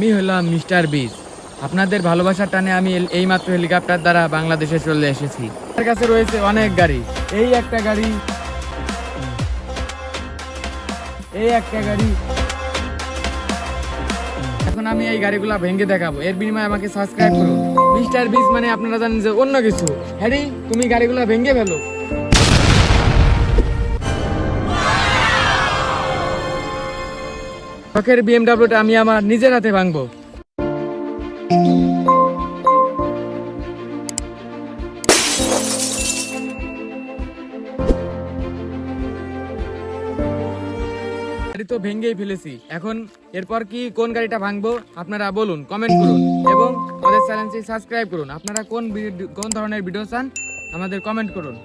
আমি হলাম মিস্টার বিস। আপনাদের ভালোবাসার টানে আমি এইমাত্র হেলিকপ্টার দ্বারা বাংলাদেশে চলে এসেছি। আমার কাছে রয়েছে অনেক গাড়ি, এই একটা গাড়ি, এই একটা গাড়ি। এখন আমি এই গাড়িগুলা ভেঙে দেখাবো, এর বিনিময়ে আমাকে সাবস্ক্রাইব করুন। মিস্টার বিস মানে আপনারা জানেন যে অন্য কিছু। হ্যারি, তুমি গাড়িগুলা ভেঙে ফেলো। শখের বিএমডাব্লিউটা আমি আমার নিজের হাতে ভাঙবো। গাড়ি তো ভেঙেই ফেলেছি, এখন এরপর কি কোন গাড়িটা ভাঙবো আপনারা বলুন, কমেন্ট করুন এবং আমাদের চ্যানেলটি সাবস্ক্রাইব করুন। আপনারা কোন ধরনের ভিডিও চান আমাদের কমেন্ট করুন।